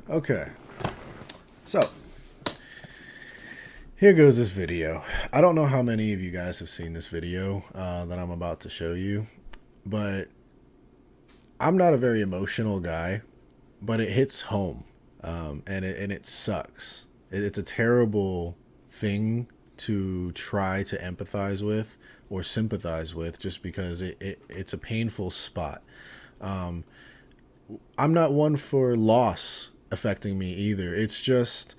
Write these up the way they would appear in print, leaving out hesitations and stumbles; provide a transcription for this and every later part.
Okay, so here goes this video. I don't know how many of you guys have seen this video that I'm about to show you, but I'm not a very emotional guy, but it hits home, and it sucks. It's a terrible thing to try to empathize with or sympathize with, just because it's a painful spot. I'm not one for loss affecting me either. It's just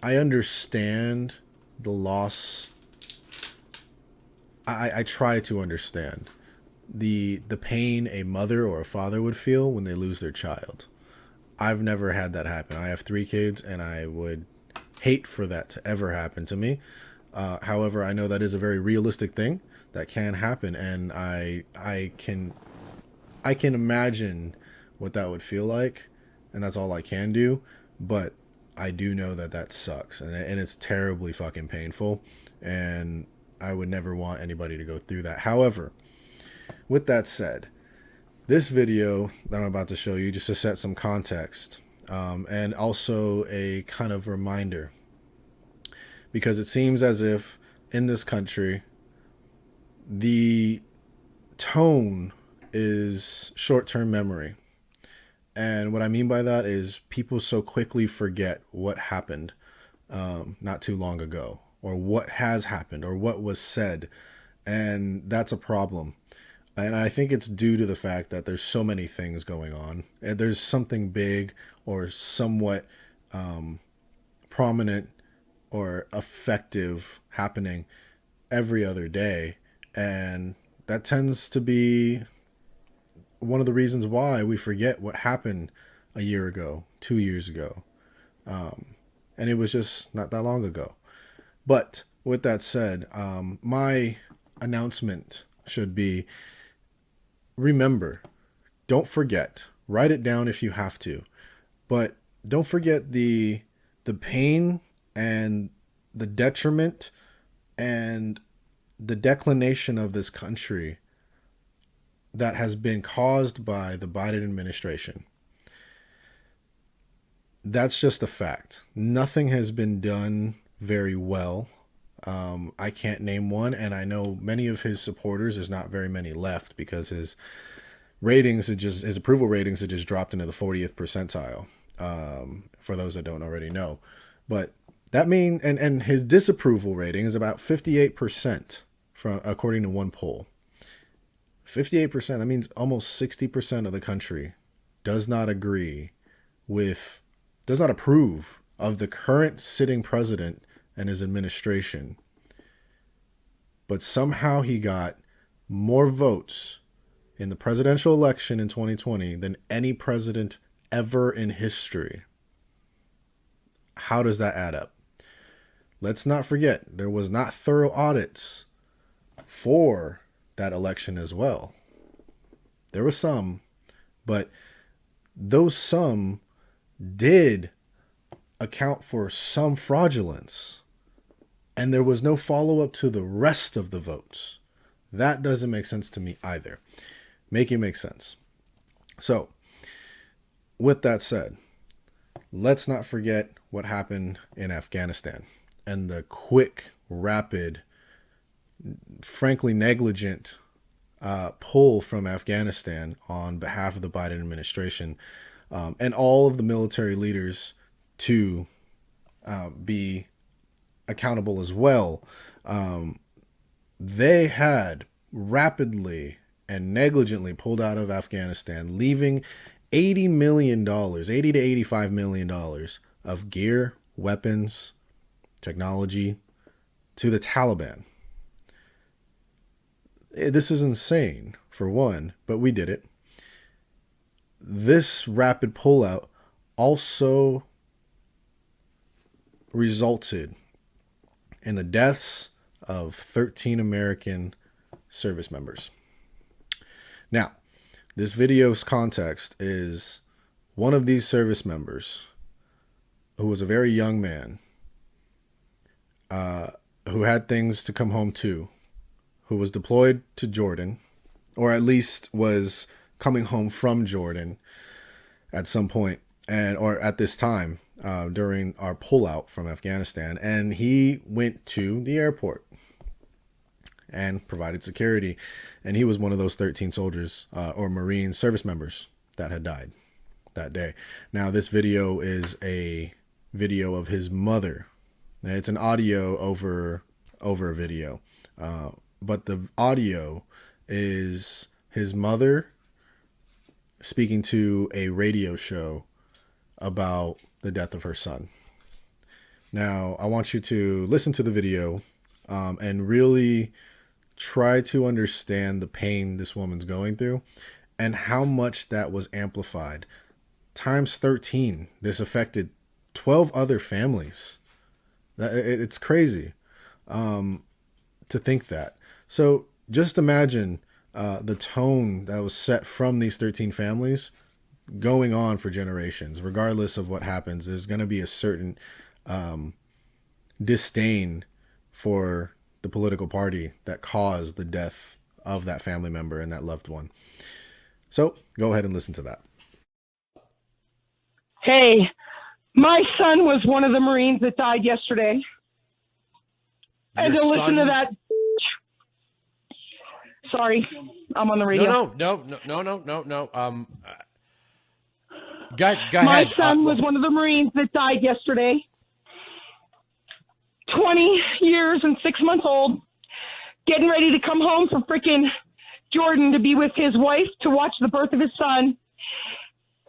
I understand the loss. I try to understand the pain a mother or a father would feel when they lose their child. I've never had that happen. I have 3 kids, and I would hate for that to ever happen to me. However, I know that is a very realistic thing that can happen, and I can imagine what that would feel like, and that's all I can do. But I do know that that sucks, and it's terribly fucking painful, and I would never want anybody to go through that. However, with that said, this video that I'm about to show you, just to set some context, and also a kind of reminder, because it seems as if in this country, the tone is short-term memory. And what I mean by that is people so quickly forget what happened not too long ago, or what has happened, or what was said. And that's a problem. And I think it's due to the fact that there's so many things going on. And there's something big or somewhat prominent or effective happening every other day. And that tends to be one of the reasons why we forget what happened a year ago, 2 years ago. And it was just not that long ago. But with that said, my announcement should be, remember, don't forget, write it down if you have to, but don't forget the pain and the detriment and the declination of this country that has been caused by the Biden administration. That's just a fact. Nothing has been done very well. I can't name one, and I know many of his supporters, there's not very many left, because his approval ratings had just dropped into the 40th percentile. For those that don't already know, but that means, and his disapproval rating is about 58% from, according to one poll. 58%, that means almost 60% of the country does not approve of the current sitting president and his administration. But somehow he got more votes in the presidential election in 2020 than any president ever in history. How does that add up? Let's not forget, there was not thorough audits for that election as well. There was some, but those some did account for some fraudulence, and there was no follow-up to the rest of the votes. That doesn't make sense to me either. Make it make sense. So, with that said, let's not forget what happened in Afghanistan and the quick, rapid, frankly negligent pull from Afghanistan on behalf of the Biden administration, and all of the military leaders to be accountable as well. They had rapidly and negligently pulled out of Afghanistan, leaving $80 million, $80 to $85 million of gear, weapons, technology to the Taliban. This is insane, for one, but we did it. This rapid pullout also resulted in the deaths of 13 American service members. Now, this video's context is one of these service members, who was a very young man, who had things to come home to, who was deployed to Jordan, or at least was coming home from Jordan at some point, or at this time, during our pullout from Afghanistan, and he went to the airport and provided security, and he was one of those 13 soldiers or Marine service members that had died that day. Now, this video is a video of his mother. It's an audio over a video, but the audio is his mother speaking to a radio show about the death of her son. Now, I want you to listen to the video and really try to understand the pain this woman's going through and how much that was amplified. Times 13, this affected 12 other families. It's crazy to think that. So just imagine the tone that was set from these 13 families going on for generations. Regardless of what happens, there's going to be a certain disdain for the political party that caused the death of that family member and that loved one. So go ahead and listen to that. Hey, my son was one of the Marines that died yesterday. And to listen to that. Sorry, I'm on the radio. No. Go ahead. My son was one of the Marines that died yesterday. 20 years and 6 months old, getting ready to come home from frickin' Jordan to be with his wife to watch the birth of his son.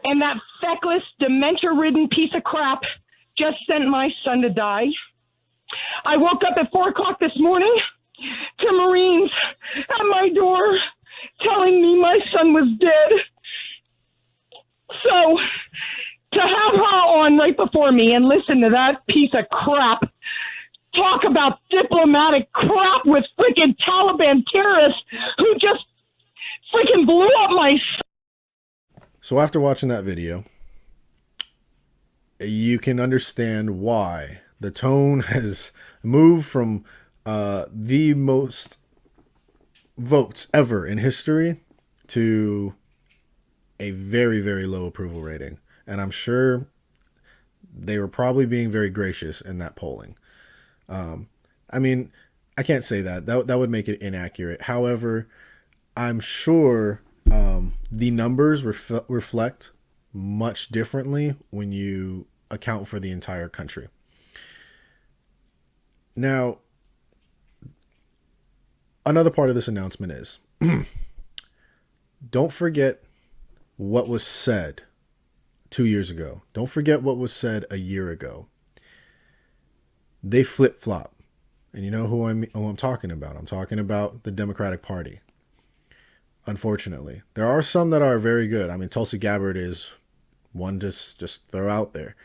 And that feckless, dementia-ridden piece of crap just sent my son to die. I woke up at 4 o'clock this morning to Marines at my door telling me my son was dead. So to have her on right before me and listen to that piece of crap talk about diplomatic crap with freaking Taliban terrorists who just freaking blew up my son. So after watching that video, you can understand why the tone has moved from the most votes ever in history to a very, very low approval rating. And I'm sure they were probably being very gracious in that polling. I mean, I can't say that. That would make it inaccurate. However, I'm sure the numbers reflect much differently when you account for the entire country. Now, another part of this announcement is don't forget what was said 2 years ago. Don't forget what was said a year ago. They flip-flop. And you know who I'm talking about. I'm talking about the Democratic Party. Unfortunately, there are some that are very good. I mean, Tulsi Gabbard is one to just throw out there.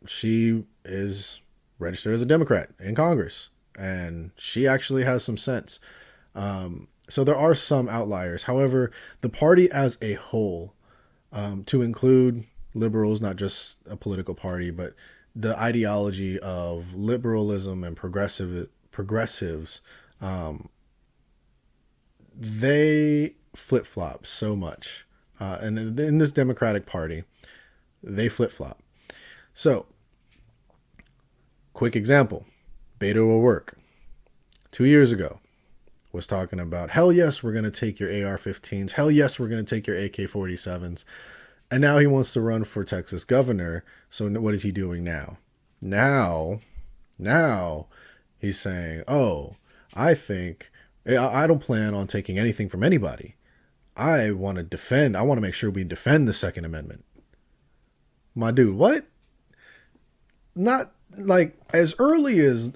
She is registered as a Democrat in Congress, and she actually has some sense. So there are some outliers. However, the party as a whole, to include liberals, not just a political party, but the ideology of liberalism and progressives, they flip-flop so much. And in this Democratic Party, they flip-flop. So, quick example, Beto O'Rourke, 2 years ago, was talking about, hell yes, we're going to take your AR-15s. Hell yes, we're going to take your AK-47s. And now he wants to run for Texas governor. So what is he doing now? Now he's saying, oh, I don't plan on taking anything from anybody. I want to make sure we defend the Second Amendment. My dude, what? Not like as early as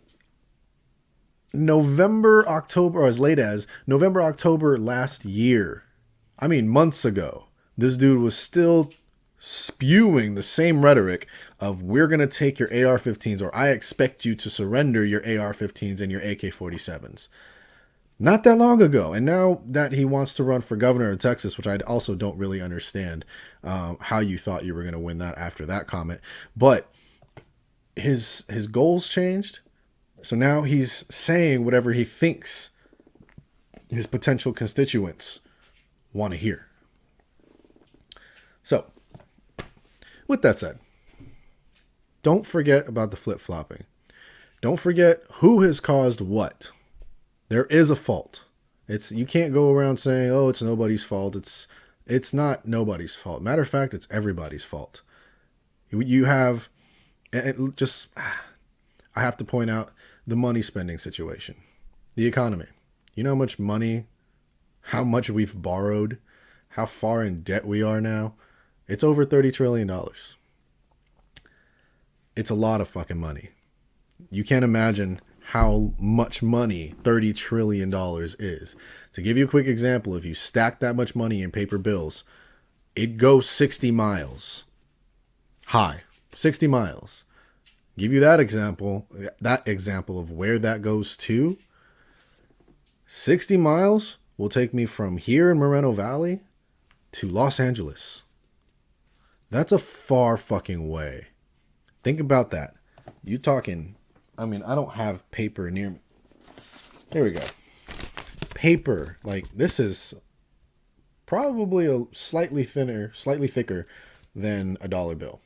November, October, or as late as November, October last year. I mean, months ago. This dude was still spewing the same rhetoric of we're going to take your AR-15s, or I expect you to surrender your AR-15s and your AK-47s. Not that long ago. And now that he wants to run for governor of Texas, which I also don't really understand how you thought you were going to win that after that comment. But his goals changed. So now he's saying whatever he thinks his potential constituents want to hear. So, with that said, don't forget about the flip-flopping. Don't forget who has caused what. There is a fault. You can't go around saying, oh, it's nobody's fault. It's not nobody's fault. Matter of fact, it's everybody's fault. You have, I have to point out the money spending situation, the economy. You know how much we've borrowed, how far in debt we are now? It's over $30 trillion. It's a lot of fucking money. You can't imagine how much money $30 trillion is. To give you a quick example, if you stack that much money in paper bills, it goes 60 miles high. 60 miles. Give you that example of where that goes to. 60 miles will take me from here in Moreno Valley to Los Angeles. That's a far fucking way. Think about that. You talking, I don't have paper near me. There we go. Paper, like this is probably a slightly thicker than a dollar bill.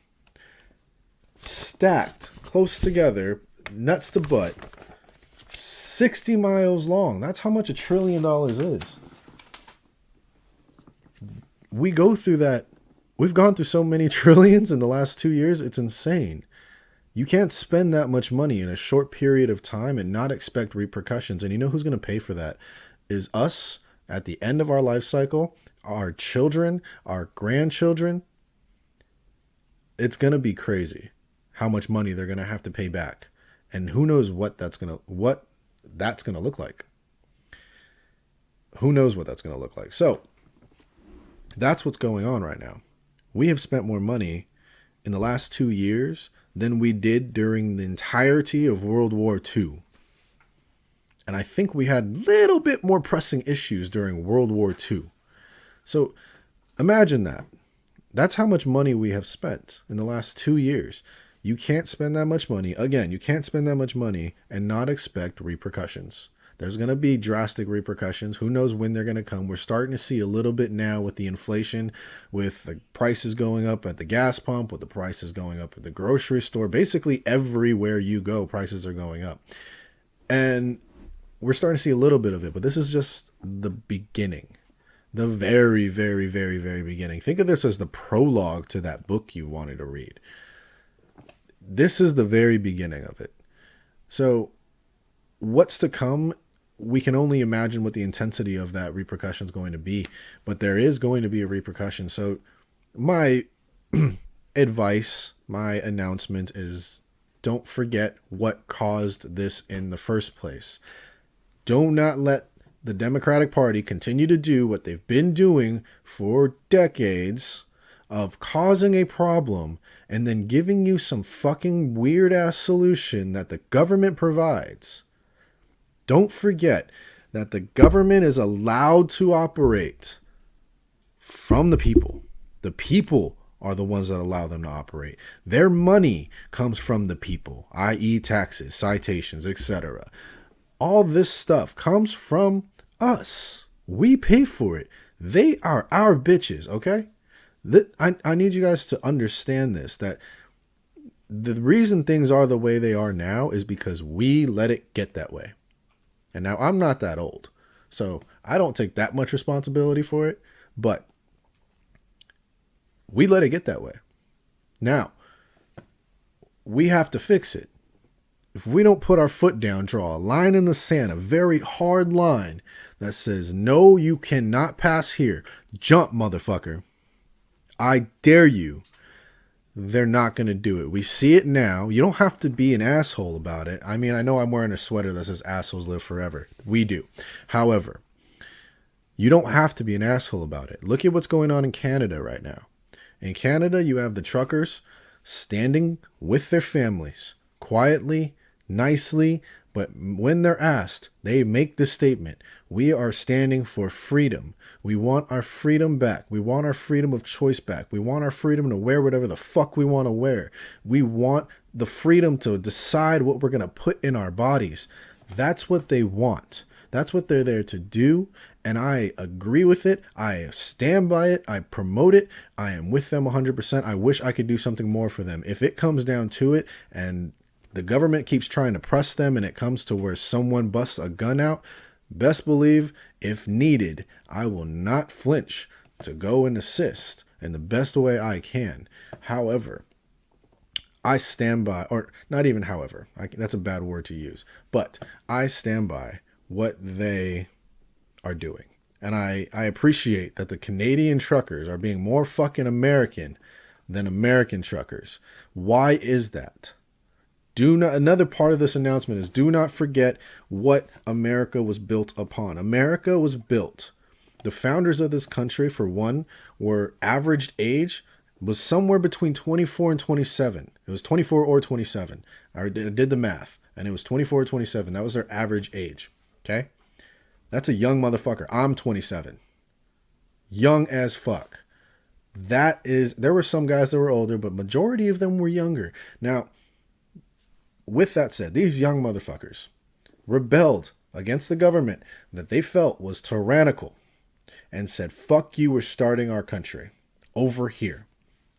Stacked close together, nuts to butt, 60 miles long. That's how much $1 trillion is. We go through that. We've gone through so many trillions in the last 2 years. It's insane. You can't spend that much money in a short period of time and not expect repercussions. And you know who's going to pay for that? Is us at the end of our life cycle, our children, our grandchildren. It's going to be crazy how much money they're going to have to pay back. And who knows what that's going to look like. Who knows what that's going to look like. So that's what's going on right now. We have spent more money in the last 2 years than we did during the entirety of World War II. And I think we had a little bit more pressing issues during World War II. So imagine that. That's how much money we have spent in the last 2 years. You can't spend that much money. Again, you can't spend that much money and not expect repercussions. There's going to be drastic repercussions. Who knows when they're going to come? We're starting to see a little bit now with the inflation, with the prices going up at the gas pump, with the prices going up at the grocery store. Basically, everywhere you go, prices are going up. And we're starting to see a little bit of it, but this is just the beginning. The very, very, very, very beginning. Think of this as the prologue to that book you wanted to read. This is the very beginning of it. So what's to come? We can only imagine what the intensity of that repercussion is going to be, but there is going to be a repercussion. So my advice, my announcement is don't forget what caused this in the first place. Do not let the Democratic Party continue to do what they've been doing for decades of causing a problem and then giving you some fucking weird ass solution that the government provides. Don't forget that the government is allowed to operate from the people. The people are the ones that allow them to operate. Their money comes from the people, i.e. taxes, citations, etc. All this stuff comes from us. We pay for it. They are our bitches, okay? I need you guys to understand this, that the reason things are the way they are now is because we let it get that way. And now I'm not that old, so I don't take that much responsibility for it, but we let it get that way. Now, we have to fix it. If we don't put our foot down, draw a line in the sand, a very hard line that says, no, you cannot pass here. Jump, motherfucker. I dare you. They're not going to do it. We see it now. You don't have to be an asshole about it. I mean, I know I'm wearing a sweater that says assholes live forever. We do. However, you don't have to be an asshole about it. Look at what's going on in Canada right now. In Canada, you have the truckers standing with their families, quietly, nicely, but when they're asked, they make this statement: we are standing for freedom. We want our freedom back. We want our freedom of choice back. We want our freedom to wear whatever the fuck we want to wear. We want the freedom to decide what we're going to put in our bodies. That's what they want. That's what they're there to do. And I agree with it. I stand by it. I promote it. I am with them 100%. I wish I could do something more for them. If it comes down to it and the government keeps trying to press them and it comes to where someone busts a gun out, best believe, if needed, I will not flinch to go and assist in the best way I can. However, I stand by, or not even however, that's a bad word to use, but I stand by what they are doing. And I appreciate that the Canadian truckers are being more fucking American than American truckers. Why is that? Another part of this announcement is do not forget what America was built upon. America was built. The founders of this country, for one, were averaged age was somewhere between 24 and 27. It was 24 or 27. I did the math, and it was 24 or 27. That was their average age. Okay? That's a young motherfucker. I'm 27. Young as fuck. There were some guys that were older, but majority of them were younger. Now, with that said, these young motherfuckers rebelled against the government that they felt was tyrannical and said, fuck you, we're starting our country over here.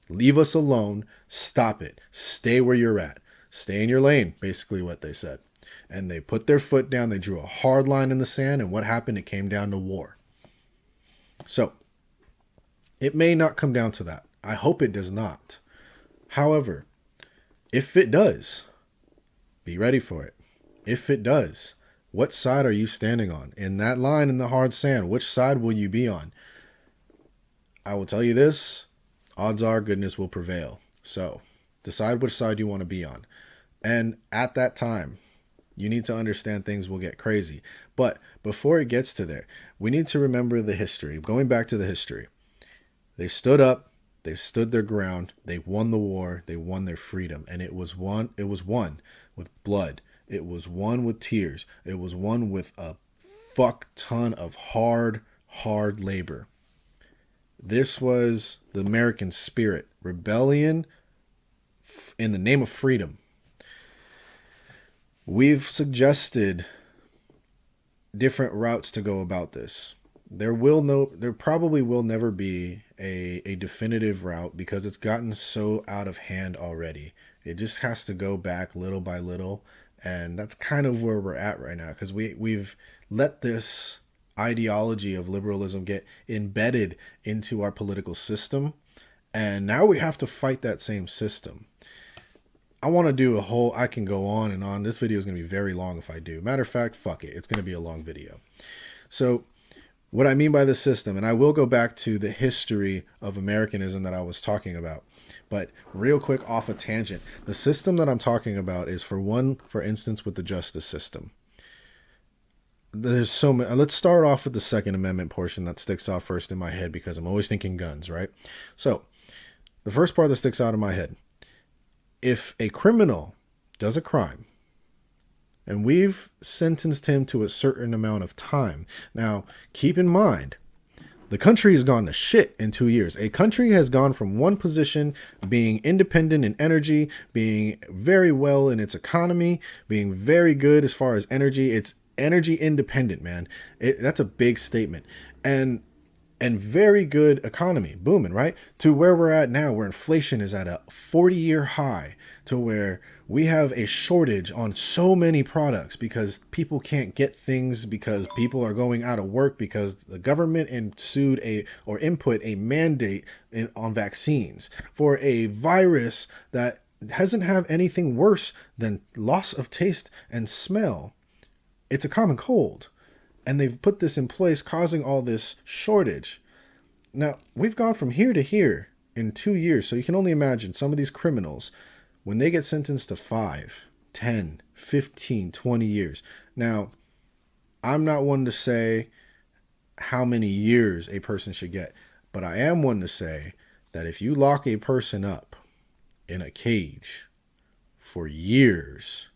Leave us alone. Stop it. Stay where you're at. Stay in your lane, basically what they said. And they put their foot down. They drew a hard line in the sand. And what happened? It came down to war. So it may not come down to that. I hope it does not. However, if it does, be ready for it. If it does, what side are you standing on? In that line in the hard sand, which side will you be on? I will tell you this. Odds are goodness will prevail. So decide which side you want to be on. And at that time, you need to understand things will get crazy. But before it gets to there, we need to remember the history. Going back to the history. They stood up. They stood their ground. They won the war. They won their freedom. And it was won with blood. It was won with tears. It was won with a fuck ton of hard labor. This was the American spirit. Rebellion in the name of freedom. We've suggested different routes to go about this. There probably will never be a definitive route because it's gotten so out of hand already. It just has to go back little by little. And that's kind of where we're at right now because we've let this ideology of liberalism get embedded into our political system. And now we have to fight that same system. I want to do I can go on and on. This video is going to be very long if I do. Matter of fact, fuck it. It's going to be a long video. So what I mean by the system, and I will go back to the history of Americanism that I was talking about. But real quick off a tangent, the system that I'm talking about is for instance, with the justice system. There's so many. Let's start off with the Second Amendment portion that sticks out first in my head because I'm always thinking guns, right? So the first part that sticks out in my head, if a criminal does a crime and we've sentenced him to a certain amount of time. Now, keep in mind, the country has gone to shit in 2 years. A country has gone from one position, being independent in energy, being very well in its economy, being very good as far as energy. It's energy independent, man. That's a big statement. And very good economy, booming, right? To where we're at now, where inflation is at a 40-year high, to where we have a shortage on so many products because people can't get things because people are going out of work because the government input a mandate on vaccines for a virus that doesn't have anything worse than loss of taste and smell. It's a common cold. And they've put this in place, causing all this shortage. Now, we've gone from here to here in 2 years. So you can only imagine some of these criminals, when they get sentenced to 5, 10, 15, 20 years. Now, I'm not one to say how many years a person should get. But I am one to say that if you lock a person up in a cage for years,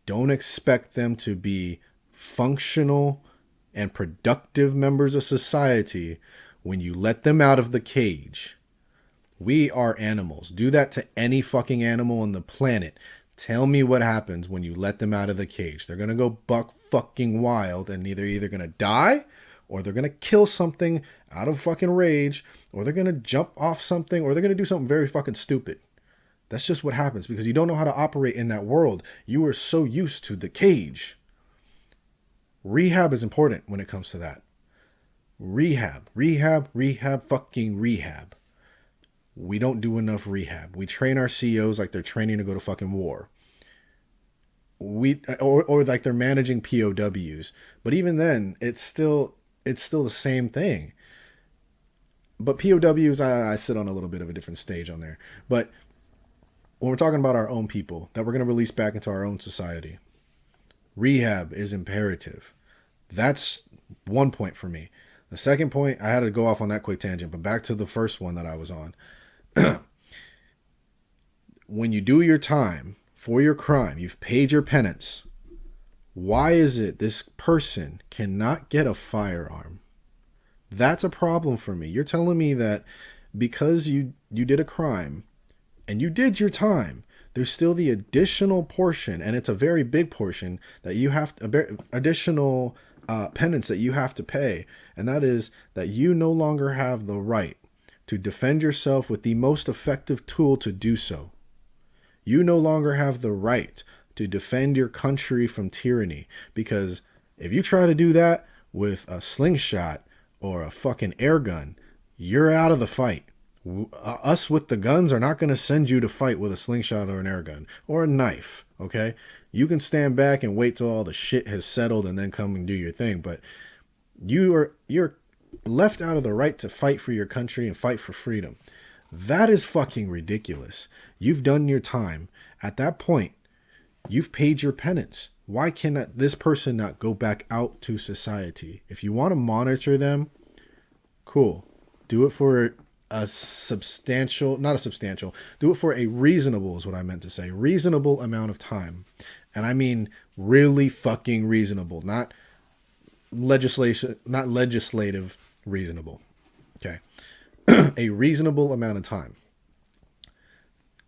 don't expect them to be functional and productive members of society when you let them out of the cage. We are animals. Do that to any fucking animal on the planet. Tell me what happens when you let them out of the cage. They're going to go buck fucking wild and either going to die or they're going to kill something out of fucking rage, or they're going to jump off something, or they're going to do something very fucking stupid. That's just what happens because you don't know how to operate in that world. You are so used to the cage. Rehab is important when it comes to that. Rehab, fucking rehab. We don't do enough rehab. We train our CEOs like they're training to go to fucking war. Or like they're managing POWs. But even then, it's still the same thing. But POWs, I sit on a little bit of a different stage on there. But when we're talking about our own people that we're going to release back into our own society, rehab is imperative. That's one point for me. The second point, I had to go off on that quick tangent, but back to the first one that I was on. When you do your time for your crime, you've paid your penance. Why is it this person cannot get a firearm? That's a problem for me. You're telling me that because you did a crime and you did your time, there's still the additional portion, and it's a very big portion, that you have additional penance that you have to pay. And that is that you no longer have the right to defend yourself with the most effective tool to do so. You no longer have the right to defend your country from tyranny, because if you try to do that with a slingshot or a fucking air gun, you're out of the fight. Us with the guns are not going to send you to fight with a slingshot or an air gun or a knife, okay? You can stand back and wait till all the shit has settled and then come and do your thing, but you're left out of the right to fight for your country and fight for freedom. That is fucking ridiculous. You've done your time. At that point, you've paid your penance. Why cannot this person not go back out to society? If you want to monitor them, cool. Do it for do it for a reasonable, is what I meant to say, reasonable amount of time. And I mean really fucking reasonable, not legislative reasonable. Okay. A reasonable amount of time.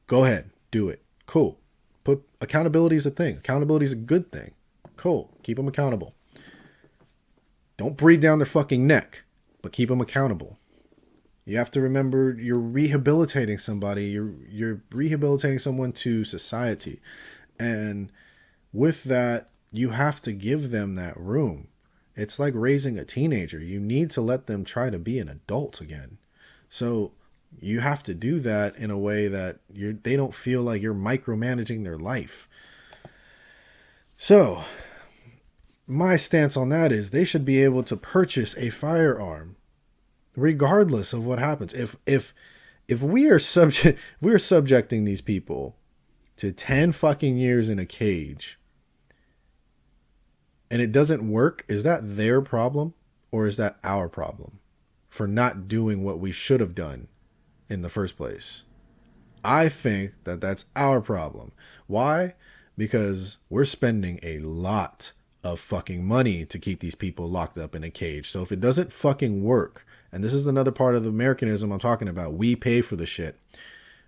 Go ahead, do it. Cool. Accountability is a thing. Accountability is a good thing. Cool. Keep them accountable. Don't breathe down their fucking neck, but keep them accountable. You have to remember you're rehabilitating somebody. You're rehabilitating someone to society. And with that, you have to give them that room. It's like raising a teenager. You need to let them try to be an adult again. So you have to do that in a way that they don't feel like you're micromanaging their life. So my stance on that is they should be able to purchase a firearm regardless of what happens. If we are subjecting these people to 10 fucking years in a cage and it doesn't work, is that their problem or is that our problem for not doing what we should have done in the first place? I think that that's our problem. Why? Because we're spending a lot of fucking money to keep these people locked up in a cage. So if it doesn't fucking work, and this is another part of the Americanism I'm talking about, we pay for the shit.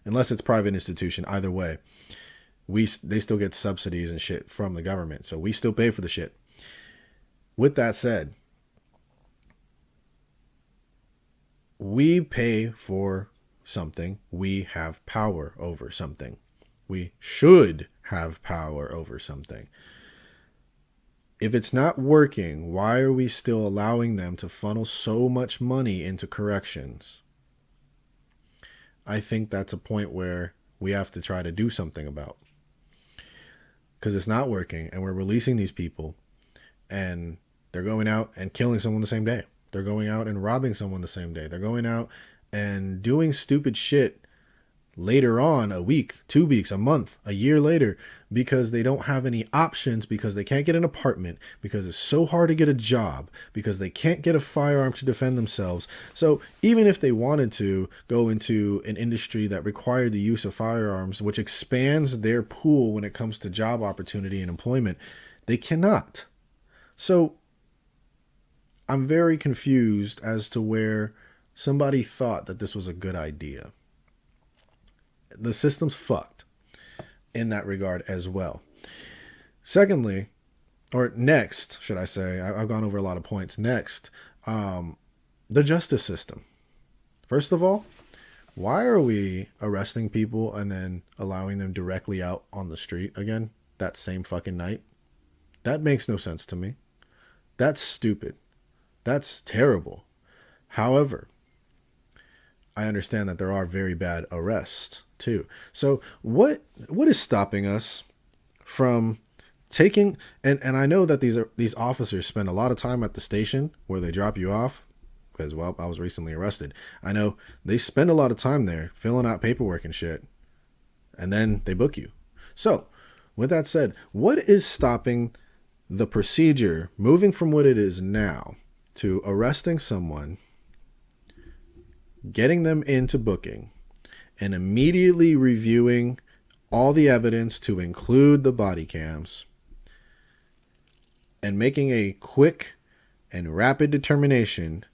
Unless it's private institution, either way. They still get subsidies and shit from the government. So we still pay for the shit. With that said, we pay for something. We have power over something. We should have power over something. If it's not working, why are we still allowing them to funnel so much money into corrections? I think that's a point where we have to try to do something about. Because it's not working, and we're releasing these people, and they're going out and killing someone the same day. They're going out and robbing someone the same day. They're going out and doing stupid shit later on, a week, 2 weeks, a month, a year later, because they don't have any options, because they can't get an apartment, because it's so hard to get a job, because they can't get a firearm to defend themselves. So even if they wanted to go into an industry that required the use of firearms, which expands their pool when it comes to job opportunity and employment, they cannot. So I'm very confused as to where somebody thought that this was a good idea. The system's fucked in that regard as well. Secondly, or next, should I say, I've gone over a lot of points. Next, The justice system. First of all, why are we arresting people and then allowing them directly out on the street again that same fucking night? That makes no sense to me. That's stupid. That's terrible. However, I understand that there are very bad arrests too. So what is stopping us from taking, and I know that these officers spend a lot of time at the station where they drop you off, because, well, I was recently arrested. I know they spend a lot of time there filling out paperwork and shit, and then they book you. So with that said, what is stopping the procedure moving from what it is now to arresting someone, getting them into booking, and immediately reviewing all the evidence to include the body cams, and making a quick and rapid determination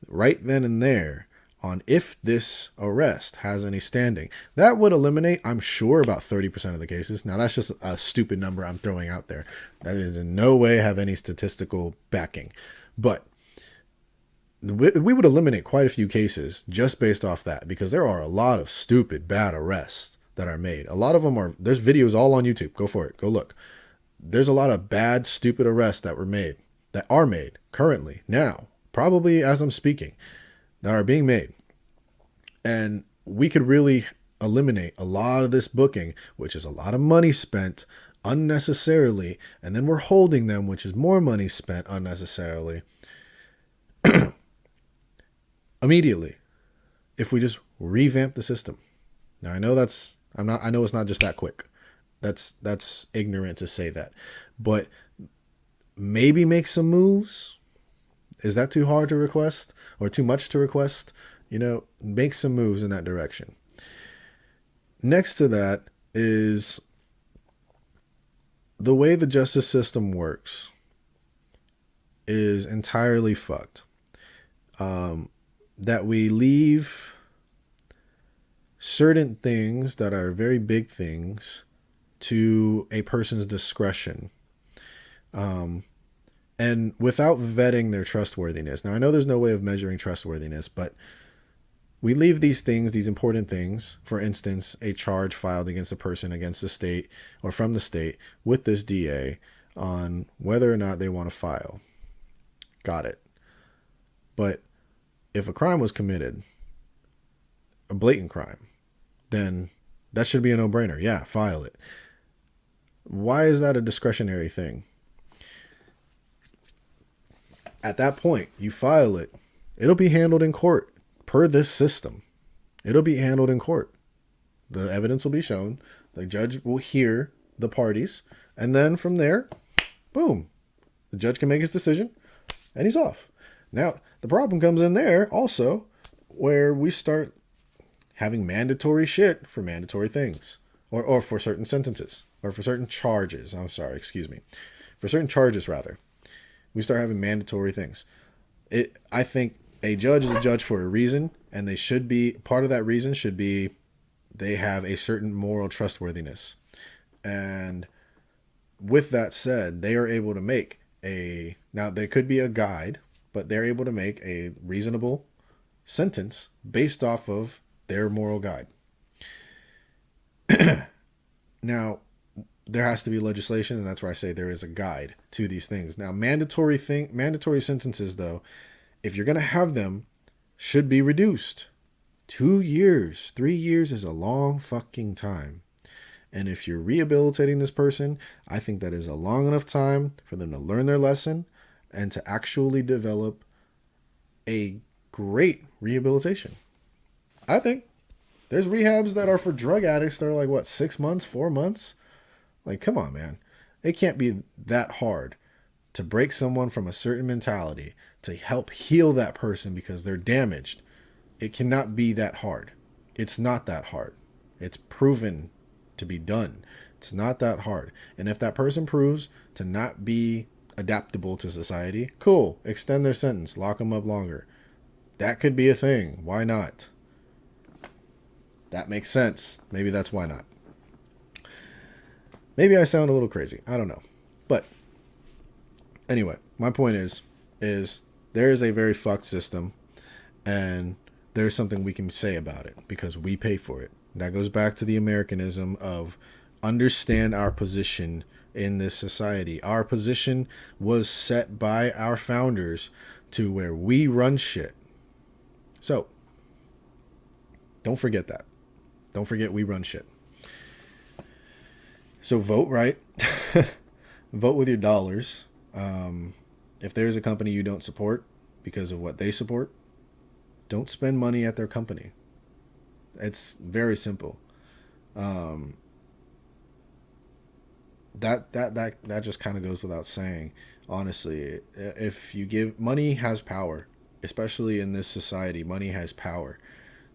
right then and there on if this arrest has any standing? That would eliminate, I'm sure, about 30% of the cases. Now, that's just a stupid number I'm throwing out there. That is in no way have any statistical backing. But we would eliminate quite a few cases just based off that, because there are a lot of stupid, bad arrests that are made. A lot of them are, there's videos all on YouTube. Go for it. Go look. There's a lot of bad, stupid arrests that are made currently, now, probably as I'm speaking, that are being made. And we could really eliminate a lot of this booking, which is a lot of money spent unnecessarily, and then we're holding them, which is more money spent unnecessarily, immediately, if we just revamp the system. Now, I know I know it's not just that quick. That's ignorant to say that, but maybe make some moves. Is that too hard to request or too much to request? Make some moves in that direction. Next to that is the way the justice system works is entirely fucked. That we leave certain things that are very big things to a person's discretion, and without vetting their trustworthiness. Now, I know there's no way of measuring trustworthiness, but we leave these things, these important things, for instance, a charge filed against a person against the state or from the state with this DA on whether or not they want to file. Got it. But if a crime was committed, a blatant crime, then that should be a no-brainer. Yeah, file it. Why is that a discretionary thing? At that point, you file it. It'll be handled in court per this system. It'll be handled in court. The evidence will be shown. The judge will hear the parties. And then from there, boom, the judge can make his decision and he's off. Now, the problem comes in there also where we start having mandatory shit for mandatory things, or for certain sentences, or for certain charges. For certain charges, rather. We start having mandatory things. I think a judge is a judge for a reason, and they should be, part of that reason should be they have a certain moral trustworthiness. And with that said, they are able to make now there could be a guide, but they're able to make a reasonable sentence based off of their moral guide. Now, there has to be legislation, and that's where I say there is a guide to these things. Now, mandatory sentences, though, if you're going to have them, should be reduced. 2 years, 3 years is a long fucking time. And if you're rehabilitating this person, I think that is a long enough time for them to learn their lesson and to actually develop a great rehabilitation. I think there's rehabs that are for drug addicts that are like, 6 months, 4 months? Like, come on, man. It can't be that hard to break someone from a certain mentality, to help heal that person because they're damaged. It cannot be that hard. It's not that hard. It's proven to be done. It's not that hard. And if that person proves to not be adaptable to society, cool. Extend their sentence. Lock them up longer. That could be a thing. Why not? That makes sense. Maybe that's why not. Maybe I sound a little crazy. I don't know. But anyway, my point is there is a very fucked system, and there's something we can say about it because we pay for it. That goes back to the Americanism of understand our position in this society. Our position was set by our founders to where we run shit. So, don't forget that. Don't forget we run shit. So vote right. Vote with your dollars. If there's a company you don't support because of what they support, don't spend money at their company. It's very simple. That just kind of goes without saying. Honestly, if you give money has power, especially in this society, money has power.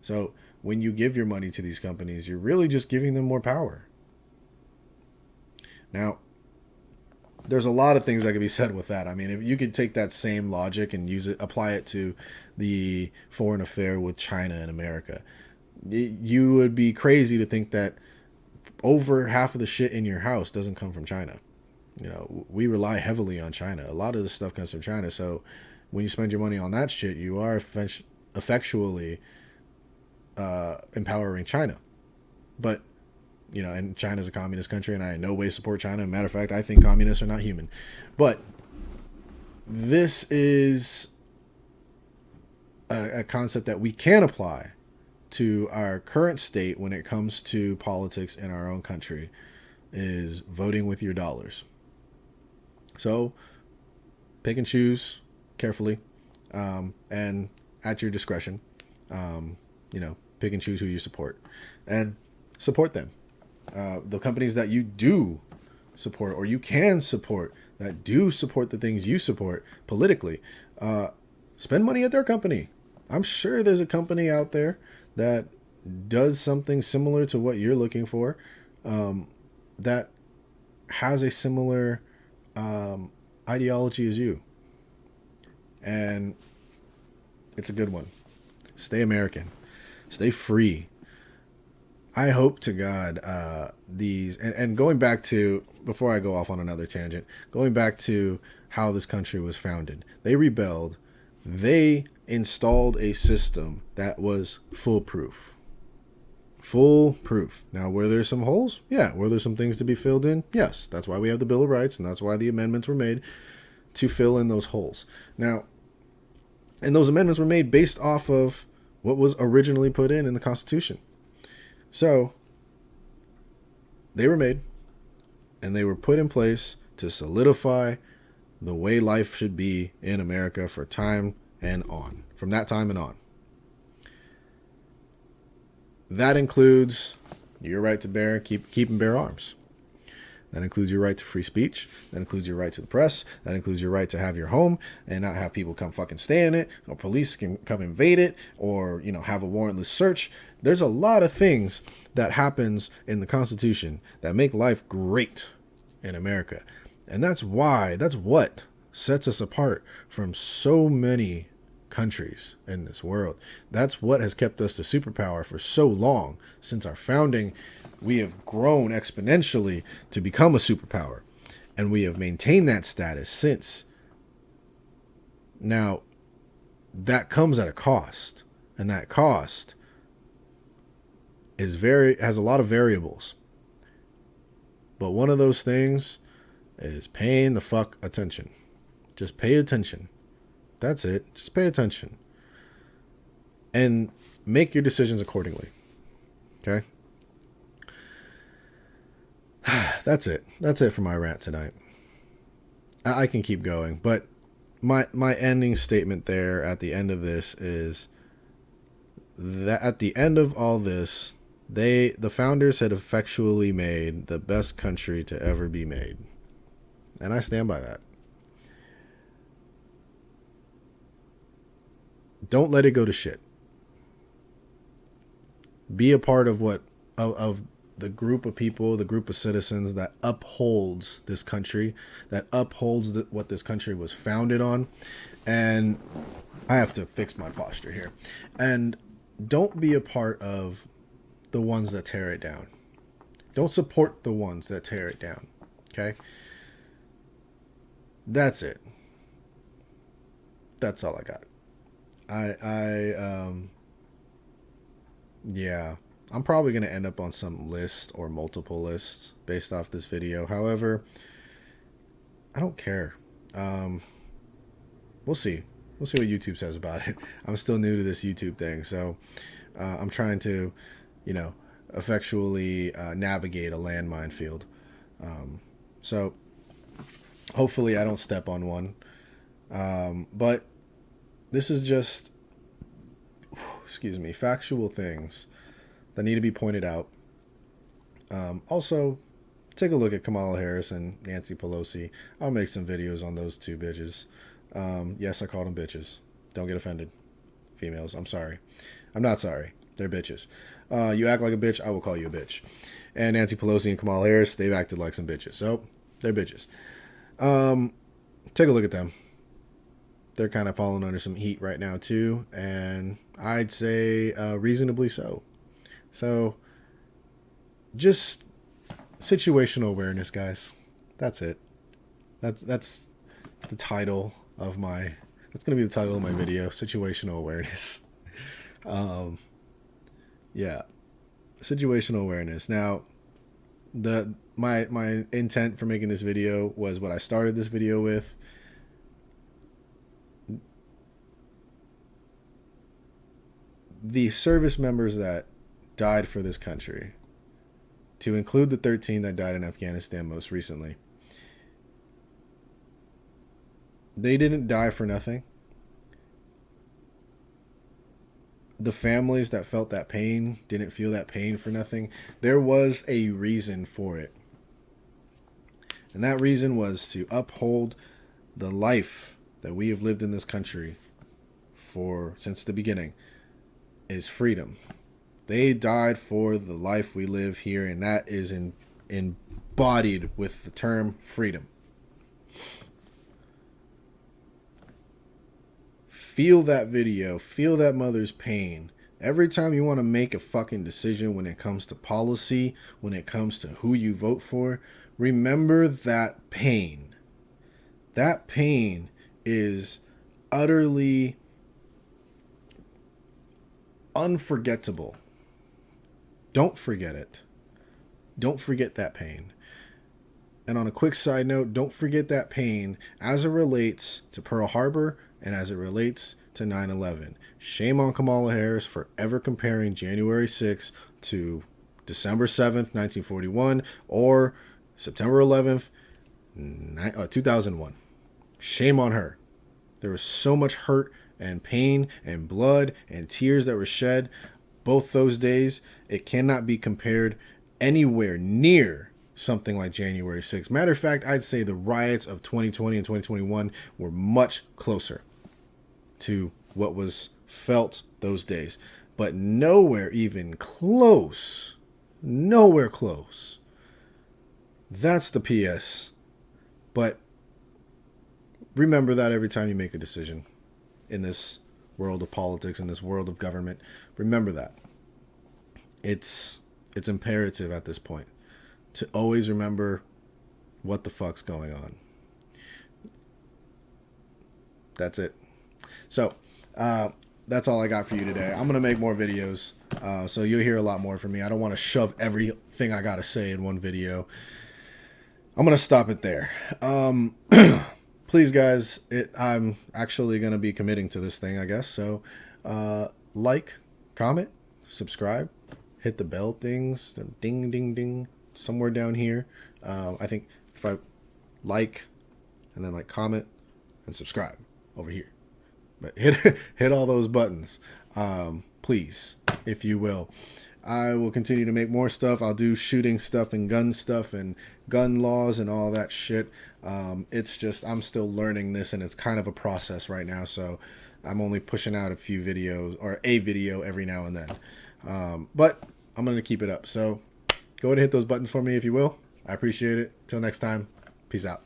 So when you give your money to these companies, you're really just giving them more power. Now, there's a lot of things that could be said with that. I mean, if you could take that same logic and apply it to the foreign affair with China and America, you would be crazy to think that over half of the shit in your house doesn't come from China. You know, we rely heavily on China. A lot of this stuff comes from China. So when you spend your money on that shit, you are effectually empowering China. But, you know, and China's a communist country, and I in no way support China. Matter of fact, I think communists are not human. But this is a concept that we can apply to our current state when it comes to politics in our own country, is voting with your dollars. So pick and choose carefully, and at your discretion. Pick and choose who you support and support them. The companies that you do support, or you can support, that do support the things you support politically, spend money at their company. I'm sure there's a company out there that does something similar to what you're looking for, that has a similar ideology as you. And it's a good one. Stay American. Stay free. I hope to God these... And going back to... Before I go off on another tangent, going back to how this country was founded. They rebelled. They installed a system that was foolproof. Foolproof. Now, were there some holes? Yeah. Were there some things to be filled in? Yes. That's why we have the Bill of Rights, and that's why the amendments were made, to fill in those holes. Now, and those amendments were made based off of what was originally put in the Constitution. So, they were made, and they were put in place to solidify the way life should be in America for time and on. From that time and on. That includes your right to keep and bear arms. That includes your right to free speech. That includes your right to the press. That includes your right to have your home and not have people come fucking stay in it, or police can come invade it, or, have a warrantless search. There's a lot of things that happens in the Constitution that make life great in America. And that's what sets us apart from so many countries in this world. That's what has kept us the superpower for so long. Since our founding, we have grown exponentially to become a superpower, and we have maintained that status since. Now, that comes at a cost, and that cost has a lot of variables. But one of those things is paying the fuck attention. Just pay attention. That's it. Just pay attention. And make your decisions accordingly. Okay? That's it. That's it for my rant tonight. I can keep going, but my ending statement there at the end of this is that at the end of all this, the founders had effectually made the best country to ever be made. And I stand by that. Don't let it go to shit. Be a part of the group of people, the group of citizens that upholds this country, that upholds what this country was founded on. And I have to fix my posture here. And don't be a part of the ones that tear it down. Don't support the ones that tear it down. Okay? That's it. that's all I got. Yeah, I'm probably going to end up on some list or multiple lists based off this video. However, I don't care. We'll see. We'll see what YouTube says about it. I'm still new to this YouTube thing, so I'm trying to, effectually navigate a landmine field. So hopefully I don't step on one. But this is just, factual things that need to be pointed out. Also, take a look at Kamala Harris and Nancy Pelosi. I'll make some videos on those two bitches. Yes, I called them bitches. Don't get offended. Females, I'm sorry. I'm not sorry. They're bitches. You act like a bitch, I will call you a bitch. And Nancy Pelosi and Kamala Harris, they've acted like some bitches. So, they're bitches. Take a look at them. They're kind of falling under some heat right now, too. And I'd say reasonably so. So, just situational awareness, guys. That's it. That's the title of my... That's going to be the title of my video, situational awareness. Yeah, situational awareness. Now, my intent for making this video was what I started this video with. The service members that died for this country, to include the 13 that died in Afghanistan most recently, they didn't die for nothing. The families that felt that pain didn't feel that pain for nothing. There was a reason for it. And that reason was to uphold the life that we have lived in this country since the beginning, is freedom. They died for the life we live here, and that is embodied with the term freedom. Feel that video. Feel that mother's pain. Every time you want to make a fucking decision when it comes to policy, when it comes to who you vote for, remember that pain. That pain is utterly unforgettable. Don't forget it. Don't forget that pain. And on a quick side note, don't forget that pain as it relates to Pearl Harbor and as it relates to 9/11. Shame on Kamala Harris for ever comparing January 6th to December 7th, 1941 or September 11th, 2001. Shame on her. There was so much hurt and pain and blood and tears that were shed both those days. It cannot be compared anywhere near something like January 6th. Matter of fact, I'd say the riots of 2020 and 2021 were much closer to what was felt those days, but nowhere even close. Nowhere close. That's the PS. But remember that every time you make a decision in this world of politics, in this world of government. Remember that. It's imperative at this point to always remember what the fuck's going on. That's it. So, that's all I got for you today. I'm going to make more videos, so you'll hear a lot more from me. I don't want to shove everything I got to say in one video. I'm going to stop it there. Please, guys, I'm actually going to be committing to this thing, I guess. So, like, comment, subscribe, hit the bell things, the ding, ding, ding, somewhere down here. I think if I like, and then comment, and subscribe over here. But hit all those buttons, please, if you will. I will continue to make more stuff. I'll do shooting stuff and gun laws and all that shit. It's just, I'm still learning this, and it's kind of a process right now. So I'm only pushing out a few videos, or a video every now and then. But I'm going to keep it up. So go ahead and hit those buttons for me if you will. I appreciate it. Till next time. Peace out.